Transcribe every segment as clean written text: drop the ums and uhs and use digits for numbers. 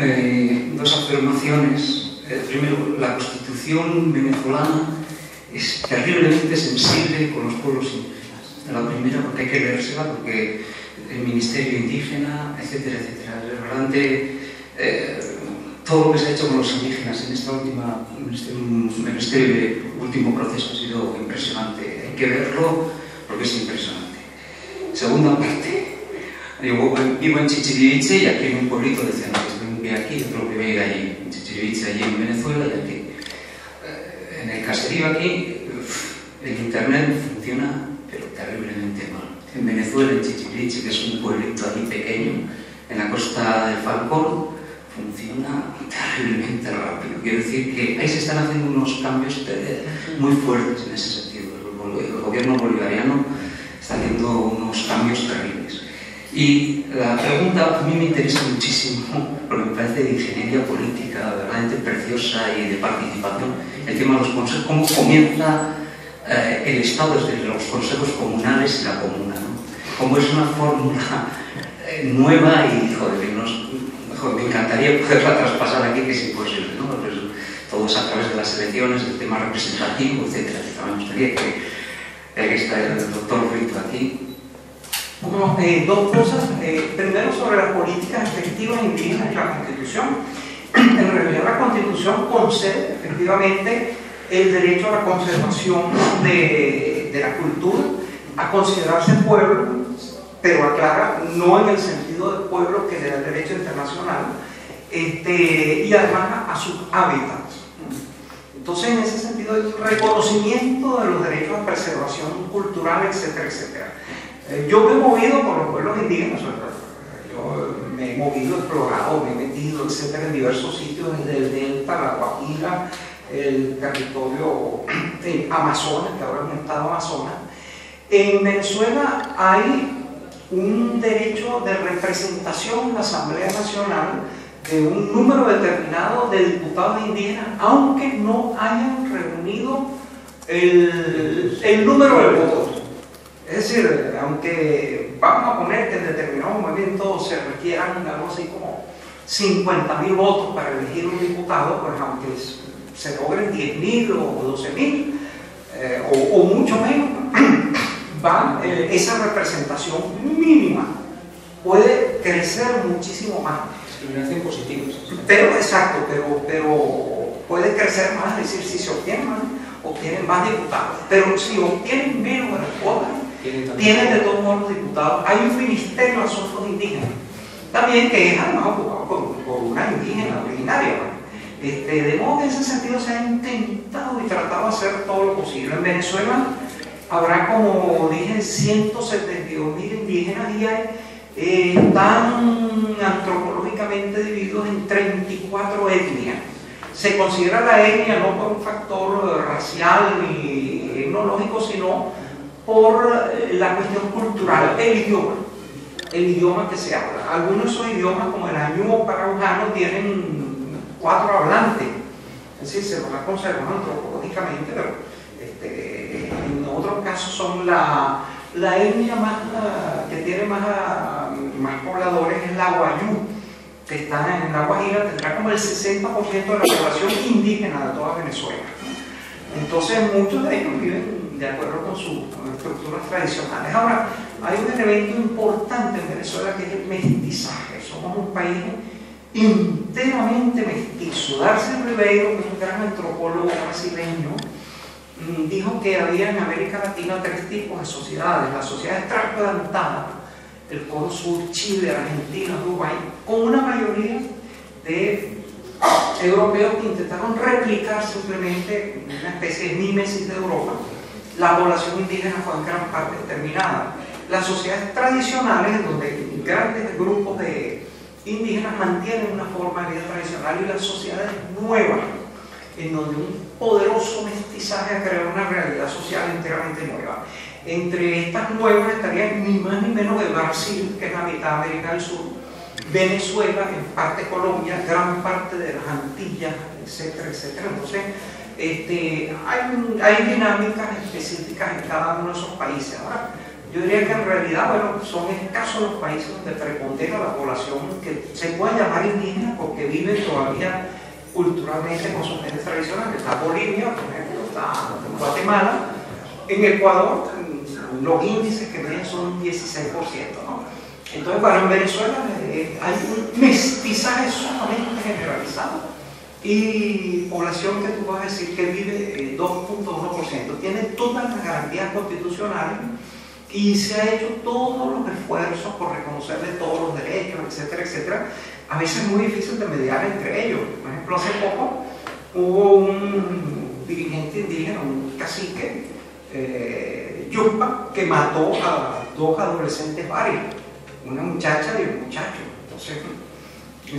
Dos afirmaciones. Primero, la Constitución venezolana es terriblemente sensible con los pueblos indígenas. La primera, porque hay que leérsela, porque el Ministerio Indígena, etcétera, etcétera. Realmente, todo lo que se ha hecho con los indígenas en este último proceso ha sido impresionante. Hay que verlo porque es impresionante. Segunda parte. Yo vivo en Chichiriviche y aquí en un pueblito de Ciudad que aquí, otro que vive allí, en Chichiriviche, allí en Venezuela, y aquí. En el caserío aquí, el internet funciona, pero terriblemente mal. En Venezuela, en Chichiriviche, que es un pueblito allí pequeño, en la costa del Falcón, funciona terriblemente rápido. Quiero decir que ahí se están haciendo unos cambios muy fuertes en ese sentido. El gobierno bolivariano está haciendo unos cambios terribles. Y la pregunta a mí me interesa muchísimo, porque me parece de ingeniería política verdaderamente preciosa y de participación, el tema de los consejos, cómo comienza el Estado desde los consejos comunales y la comuna, ¿no? Como es una fórmula nueva y, joder, me encantaría poderla traspasar aquí, que es imposible, ¿no? Pues, todo es a través de las elecciones, del tema representativo, etcétera. Me gustaría que esté el doctor Rito aquí. Bueno, dos cosas. Primero, sobre las políticas efectivas indígenas y la Constitución. En realidad, la Constitución concede efectivamente el derecho a la conservación de la cultura, a considerarse pueblo, pero aclara, no en el sentido de pueblo que le da el derecho internacional, y además a sus hábitats. Entonces, en ese sentido, hay un reconocimiento de los derechos a preservación cultural, etcétera, etcétera. Yo me he movido por los pueblos indígenas, yo me he movido, explorado, me he metido, etcétera, en diversos sitios, desde el Delta, la Guajira, el territorio Amazonas, que ahora es un estado Amazonas. En Venezuela hay un derecho de representación en la Asamblea Nacional de un número determinado de diputados indígenas, aunque no hayan reunido el número de votos. Es decir, aunque vamos a poner que en determinado momento se requieran algo así como 50.000 votos para elegir un diputado, pues aunque se logren 10.000 o 12.000 o mucho menos, esa representación mínima puede crecer muchísimo más. Discriminación positiva. Pero, exacto, pero puede crecer más, es decir, si se obtienen más diputados, pero si obtienen menos de las cuotas, tienen de todos modos los diputados. Hay un ministerio de asuntos indígenas, también que es además ocupado por una indígena originaria. De modo que en ese sentido se ha intentado y tratado de hacer todo lo posible. En Venezuela habrá, como dije, 172.000 indígenas y están antropológicamente divididos en 34 etnias. Se considera la etnia no por un factor racial ni etnológico, sino por la cuestión cultural, el idioma que se habla. Algunos de esos idiomas, como el añú paraujano, tienen 4 hablantes, es decir, se van a conservar antropológicamente, pero en otros casos son la etnia que tiene más pobladores es la guayú, que está en la Guajira, tendrá como el 60% de la población indígena de toda Venezuela. Entonces muchos de ellos viven de acuerdo con sus estructuras tradicionales. Ahora, hay un elemento importante en Venezuela que es el mestizaje. Somos un país enteramente mestizo. Darcy Ribeiro, que es un gran antropólogo brasileño, dijo que había en América Latina 3 tipos de sociedades: las sociedades trasplantadas, el Cono Sur, Chile, Argentina, Uruguay, con una mayoría de europeos que intentaron replicar simplemente una especie de mímesis de Europa. La población indígena fue en gran parte exterminada. Las sociedades tradicionales, en donde grandes grupos de indígenas mantienen una forma de vida tradicional, y las sociedades nuevas, en donde un poderoso mestizaje ha creado una realidad social enteramente nueva. Entre estas nuevas estarían ni más ni menos que Brasil, que es la mitad de América del Sur, Venezuela, en parte Colombia, gran parte de las Antillas, etcétera, etcétera. Entonces, hay dinámicas específicas en cada uno de esos países. Ahora, yo diría que en realidad, bueno, son escasos los países donde prepondera la población que se puede llamar indígena, porque viven todavía culturalmente con sus medios tradicionales. Está Bolivia, por ejemplo, está Guatemala. En Ecuador, los índices que ven son 16%, ¿no? Entonces, bueno, en Venezuela hay un mestizaje sumamente generalizado y población que tú vas a decir que vive 2.1%. Tiene todas las garantías constitucionales y se ha hecho todos los esfuerzos por reconocerle todos los derechos, etcétera, etcétera. A veces es muy difícil de mediar entre ellos. Por ejemplo, hace poco hubo un dirigente indígena, un cacique, Yupa, que mató a 2 adolescentes varios, una muchacha y un muchacho. Entonces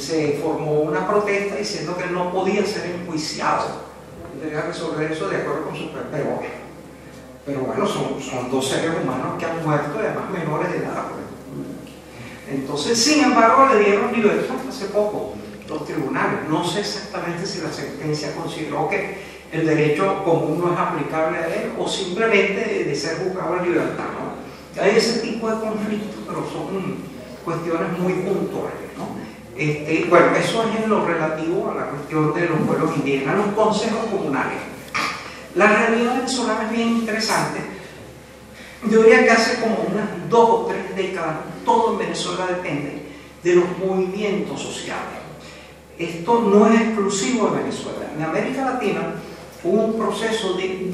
se formó una protesta diciendo que él no podía ser enjuiciado, debía resolver eso de acuerdo con su pero bueno, son 2 seres humanos que han muerto, además menores de edad. Entonces, sin embargo, le dieron libertad hace poco los tribunales. No sé exactamente si la sentencia consideró que el derecho común no es aplicable a él o simplemente de ser juzgado en libertad, ¿no? Hay ese tipo de conflictos, pero son cuestiones muy puntuales, ¿no? Bueno, eso es en lo relativo a la cuestión de los pueblos indígenas, los consejos comunales. La realidad venezolana es bien interesante. Yo diría que hace como unas 2 o 3 décadas, todo en Venezuela depende de los movimientos sociales. Esto no es exclusivo de Venezuela. En América Latina hubo un proceso de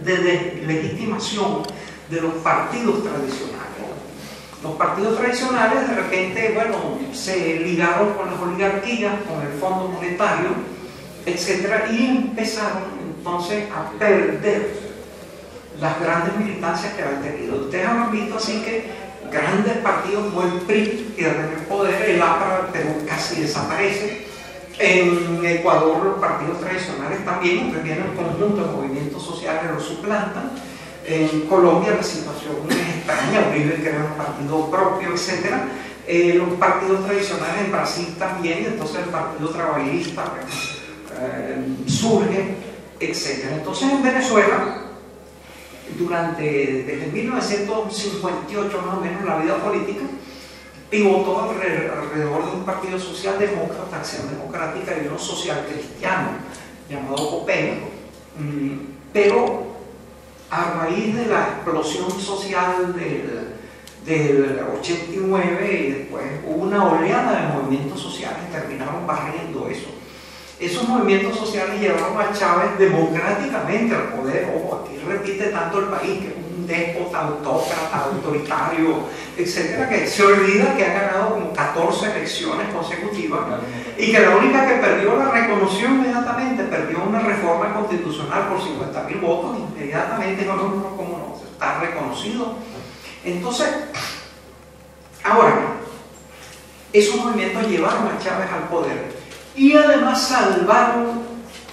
deslegitimación de los partidos tradicionales. Los partidos tradicionales de repente, bueno, se ligaron con las oligarquías, con el Fondo Monetario, etc. Y empezaron entonces a perder las grandes militancias que habían tenido. Ustedes han visto así que grandes partidos como el PRI pierden el poder, el APRA del Perú casi desaparece. En Ecuador los partidos tradicionales también, entonces viene el conjunto de movimientos sociales, los suplantan. En Colombia la situación es extraña, Uribe crea un partido propio, etc. Los partidos tradicionales en Brasil también, entonces el Partido Trabajista surge, etc. Entonces en Venezuela, desde 1958 más o menos, la vida política pivotó alrededor de un partido socialdemócrata, Acción Democrática, y uno social cristiano llamado COPEI, pero a raíz de la explosión social del 89 y después hubo una oleada de movimientos sociales que terminaron barriendo eso. Esos movimientos sociales llevaron a Chávez democráticamente al poder. Ojo, aquí repite tanto el país que es un déspota, autócrata, autoritario, etcétera, que se olvida que ha ganado como 14 elecciones consecutivas y que la única que perdió la reconoció inmediatamente, perdió una reforma constitucional por 50.000 votos, inmediatamente no, como no, está reconocido. Entonces, ahora, esos movimientos llevaron a Chávez al poder y además salvaron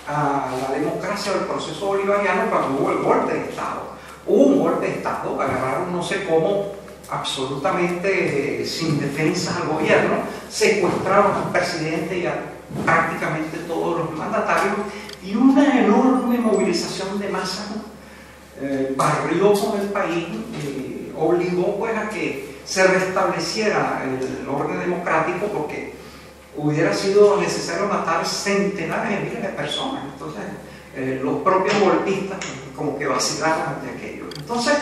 a la democracia del proceso bolivariano cuando hubo el golpe de Estado. Hubo un golpe de Estado, agarraron no sé cómo, absolutamente sin defensa al gobierno, secuestraron al presidente y a prácticamente todos los mandatarios, y una enorme movilización de masa barrió con el país, obligó pues a que se restableciera el orden democrático, porque hubiera sido necesario matar centenares de miles de personas. Entonces los propios golpistas como que vacilaron ante aquello. Entonces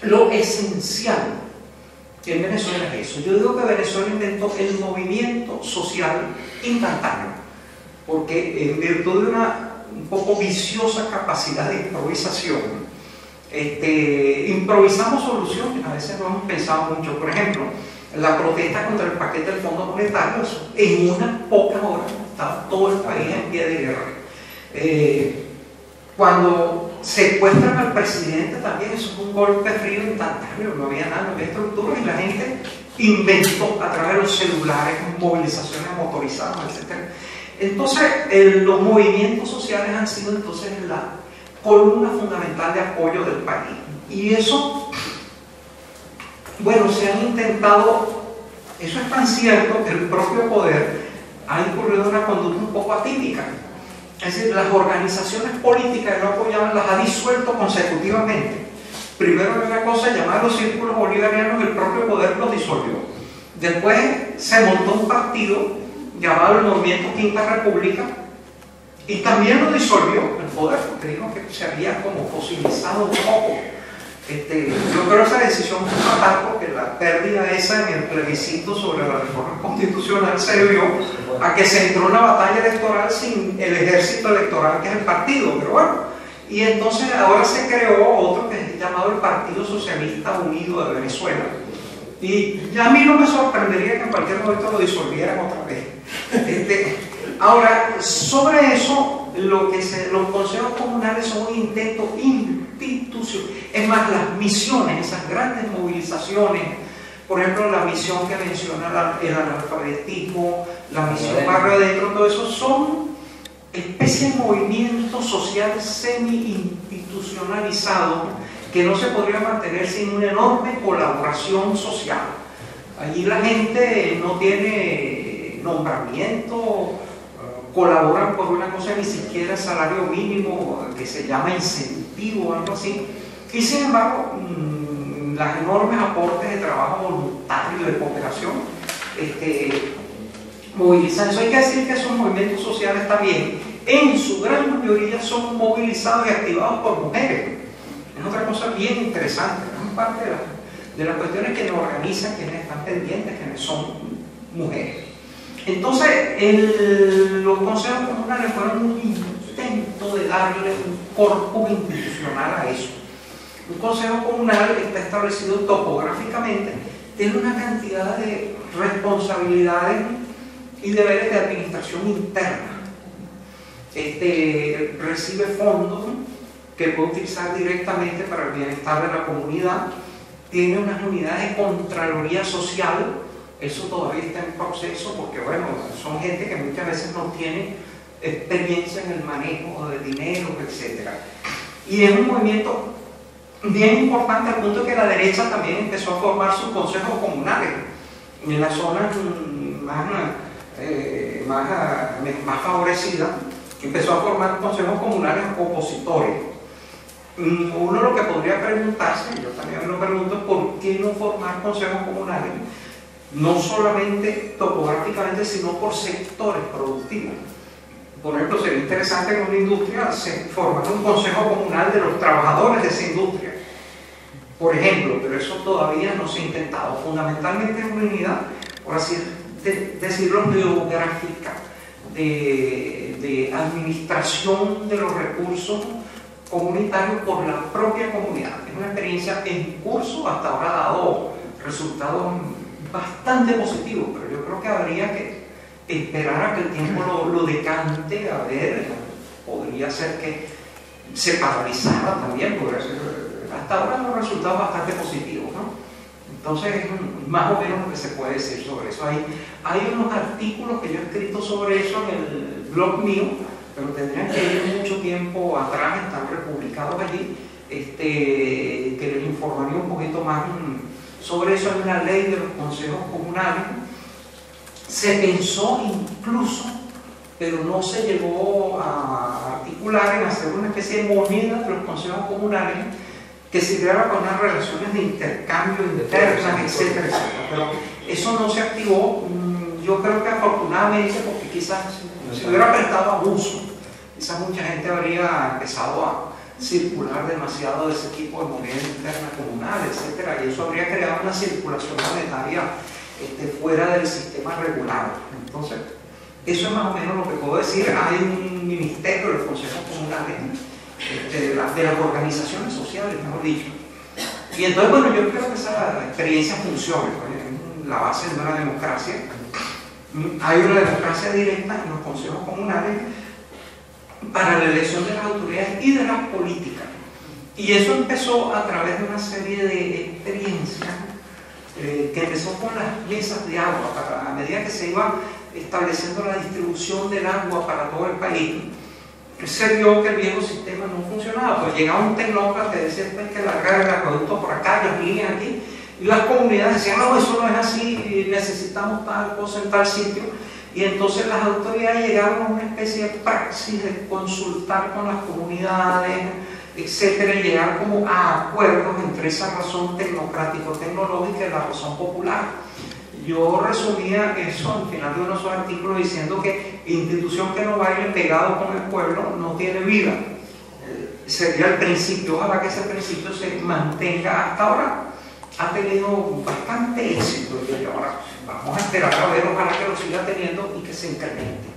lo esencial en Venezuela es eso. Yo digo que Venezuela inventó el movimiento social instantáneo, porque en virtud de una un poco viciosa capacidad de improvisación, improvisamos soluciones, a veces no hemos pensado mucho. Por ejemplo, la protesta contra el paquete del Fondo Monetario, en unas pocas horas estaba todo el país en pie de guerra. Cuando secuestran al presidente también, eso es un golpe frío instantáneo, no había nada, no había estructura, y la gente inventó a través de los celulares movilizaciones motorizadas, etc. Entonces los movimientos sociales han sido entonces la columna fundamental de apoyo del país, y eso, bueno, se han intentado, eso es tan cierto que el propio poder ha incurrido en una conducta un poco atípica. Es decir, las organizaciones políticas que lo apoyaban las ha disuelto consecutivamente. Primero había una cosa llamada los círculos bolivarianos, el propio poder los disolvió. Después se montó un partido llamado el Movimiento Quinta República y también lo disolvió el poder, porque dijo que se había como fosilizado un poco. Yo creo que esa decisión fue fatal porque la pérdida esa en el plebiscito sobre la reforma constitucional se debió a que se entró en una batalla electoral sin el ejército electoral que es el partido, pero bueno. Y entonces ahora se creó otro que es llamado el Partido Socialista Unido de Venezuela. Y ya a mí no me sorprendería que en cualquier momento lo disolvieran otra vez. Ahora, sobre eso, los consejos comunales son un intento institucional. Es más, las misiones, esas grandes movilizaciones, por ejemplo, la misión que menciona el analfabetismo, la misión barrio adentro, todo eso son especies de movimientos sociales semi-institucionalizados que no se podría mantener sin una enorme colaboración social. Allí la gente no tiene nombramiento, colaboran por una cosa ni siquiera salario mínimo, que se llama incentivo o algo así, y sin embargo los enormes aportes de trabajo voluntario, de cooperación, movilizan. Eso hay que decir que esos movimientos sociales también, en su gran mayoría, son movilizados y activados por mujeres. Es otra cosa bien interesante, gran parte de las cuestiones que nos organizan, quienes están pendientes, quienes son mujeres. Entonces, los consejos comunales fueron un intento de darle un corpus institucional a eso. Un consejo comunal está establecido topográficamente, tiene una cantidad de responsabilidades y deberes de administración interna. Recibe fondos que puede utilizar directamente para el bienestar de la comunidad, tiene unas unidades de contraloría social. Eso todavía está en proceso porque, bueno, son gente que muchas veces no tiene experiencia en el manejo de dinero, etc. Y es un movimiento bien importante al punto que la derecha también empezó a formar sus consejos comunales en las zonas más favorecidas. Empezó a formar consejos comunales opositores. Uno lo que podría preguntarse, yo también me lo pregunto, ¿por qué no formar consejos comunales? No solamente topográficamente, sino por sectores productivos. Por ejemplo, sería interesante que en una industria se formara un consejo comunal de los trabajadores de esa industria, por ejemplo, pero eso todavía no se ha intentado. Fundamentalmente es una unidad, por así decirlo, geográfica, de administración de los recursos comunitarios por la propia comunidad. Es una experiencia en curso, hasta ahora ha dado resultados bastante positivos, pero yo creo que habría que esperar a que el tiempo lo decante. A ver, podría ser que se paralizara también, porque hasta ahora los resultados bastante positivos, ¿no? Entonces, más o menos lo que se puede decir sobre eso. Hay unos artículos que yo he escrito sobre eso en el blog mío, pero tendrían que ir mucho tiempo atrás, están republicados allí, que les informaría un poquito más sobre eso. En una ley de los consejos comunales se pensó incluso, pero no se llegó a articular, en hacer una especie de moneda de los consejos comunales que sirviera para unas relaciones de intercambio internas, etcétera, etcétera. Pero eso no se activó. Yo creo que afortunadamente, porque quizás si hubiera prestado abuso, quizás mucha gente habría empezado a circular demasiado de ese tipo de moneda interna comunal, etcétera, y eso habría creado una circulación monetaria fuera del sistema regulado. Entonces, eso es más o menos lo que puedo decir. Hay un ministerio de los consejos comunales, de las organizaciones sociales, mejor dicho. Y entonces, bueno, yo creo que esa experiencia funciona, es la base de una democracia. Hay una democracia directa en los consejos comunales para la elección de las autoridades y de las políticas. Y eso empezó a través de una serie de experiencias que empezó con las mesas de agua. A medida que se iba estableciendo la distribución del agua para todo el país, se vio que el viejo sistema no funcionaba. Pues llegaba un tecnócrata que decía que hay que largar el acueducto por acá, las líneas aquí, y las comunidades decían, no, eso no es así, necesitamos tal cosa en tal sitio. Y entonces las autoridades llegaron a una especie de praxis de consultar con las comunidades, etcétera, y llegar como a acuerdos entre esa razón tecnocrático-tecnológica y la razón popular. yo resumía eso al final de uno de esos artículos diciendo que institución que no baile pegado con el pueblo no tiene vida. Sería el principio, ojalá que ese principio se mantenga. Hasta ahora ha tenido bastante éxito y ahora vamos a esperar a ver, ojalá que lo siga teniendo y que se incremente.